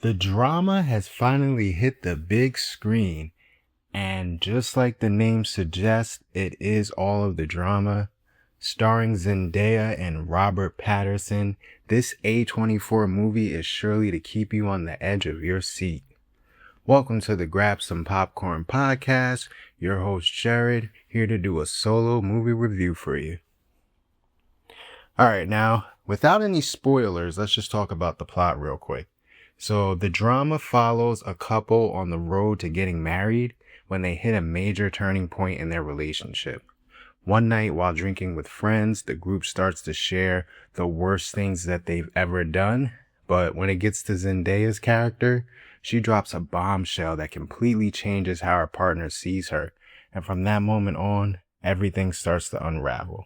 The drama has finally hit the big screen, and just like the name suggests, it is all of the drama. Starring Zendaya and Robert Pattinson, this A24 movie is surely to keep you on the edge of your seat. Welcome to the Grab Some Popcorn podcast. Your host Jared, here to do a solo movie review for you. Alright, now, without any spoilers, let's just talk about the plot real quick. So the drama follows a couple on the road to getting married when they hit a major turning point in their relationship. One night while drinking with friends, the group starts to share the worst things that they've ever done. But when it gets to Zendaya's character, she drops a bombshell that completely changes how her partner sees her. And from that moment on, everything starts to unravel.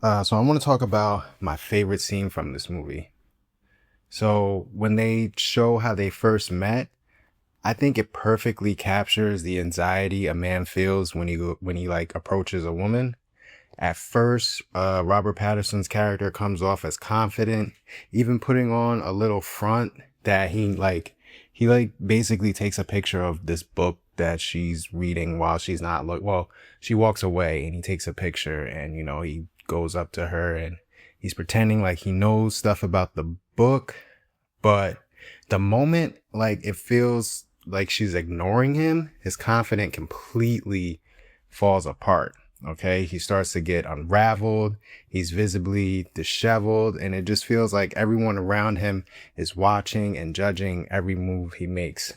So I want to talk about my favorite scene from this movie. So when they show how they first met, I think it perfectly captures the anxiety a man feels when he approaches a woman. At first, Robert Pattinson's character comes off as confident, even putting on a little front that he basically takes a picture of this book that she's reading while she's not she walks away and he takes a picture and, he goes up to her and he's pretending like he knows stuff about the book, but the moment it feels like she's ignoring him, his confidence completely falls apart. Okay, he starts to get unraveled. He's visibly disheveled, and it just feels like everyone around him is watching and judging every move he makes.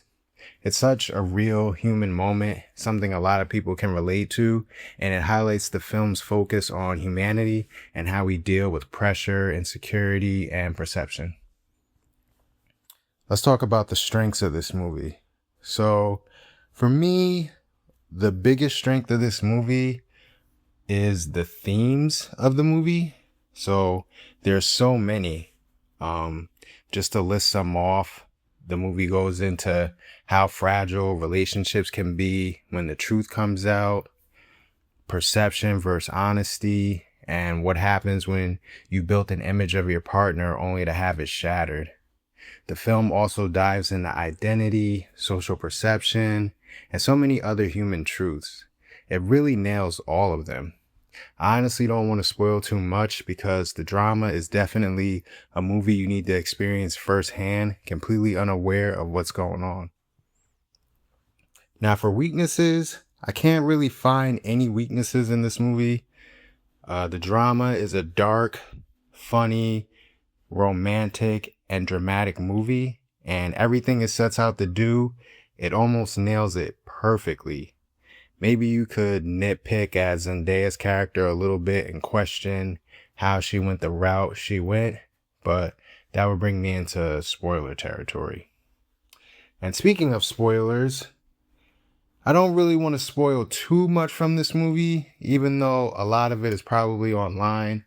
It's such a real human moment, something a lot of people can relate to, and it highlights the film's focus on humanity and how we deal with pressure, insecurity, and perception. Let's talk about the strengths of this movie. So, for me, the biggest strength of this movie is the themes of the movie. So, there's so many. Just to list some off, the movie goes into how fragile relationships can be when the truth comes out, perception versus honesty, and what happens when you built an image of your partner only to have it shattered. The film also dives into identity, social perception, and so many other human truths. It really nails all of them. I honestly don't want to spoil too much because the drama is definitely a movie you need to experience firsthand, completely unaware of what's going on. Now for weaknesses, I can't really find any weaknesses in this movie. The drama is a dark, funny, romantic, and dramatic movie, and everything it sets out to do, it almost nails it perfectly. Maybe you could nitpick at Zendaya's character a little bit and question how she went the route she went, but that would bring me into spoiler territory. And speaking of spoilers, I don't really want to spoil too much from this movie, even though a lot of it is probably online.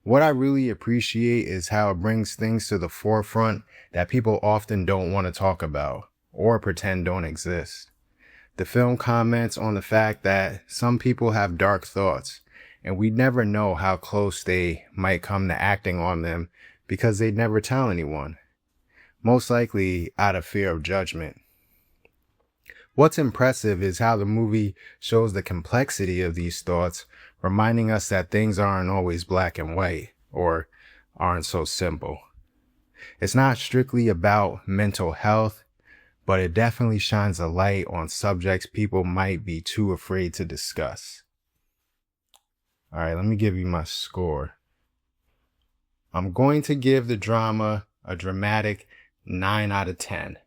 What I really appreciate is how it brings things to the forefront that people often don't want to talk about or pretend don't exist. The film comments on the fact that some people have dark thoughts, and we never know how close they might come to acting on them because they'd never tell anyone, most likely out of fear of judgment. What's impressive is how the movie shows the complexity of these thoughts, reminding us that things aren't always black and white or aren't so simple. It's not strictly about mental health, but it definitely shines a light on subjects people might be too afraid to discuss. All right, let me give you my score. I'm going to give the drama a dramatic 9 out of 10.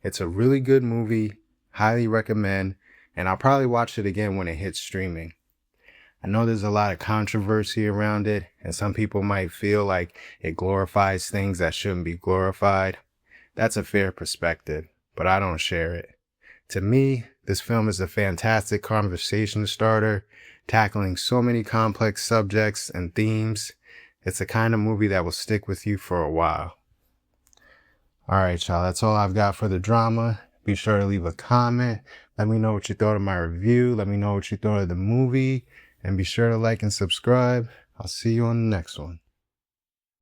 It's a really good movie, highly recommend, and I'll probably watch it again when it hits streaming. I know there's a lot of controversy around it, and some people might feel like it glorifies things that shouldn't be glorified. That's a fair perspective, but I don't share it. To me, this film is a fantastic conversation starter, tackling so many complex subjects and themes. It's the kind of movie that will stick with you for a while. All right, y'all, that's all I've got for the drama. Be sure to leave a comment. Let me know what you thought of my review. Let me know what you thought of the movie. And be sure to like and subscribe. I'll see you on the next one.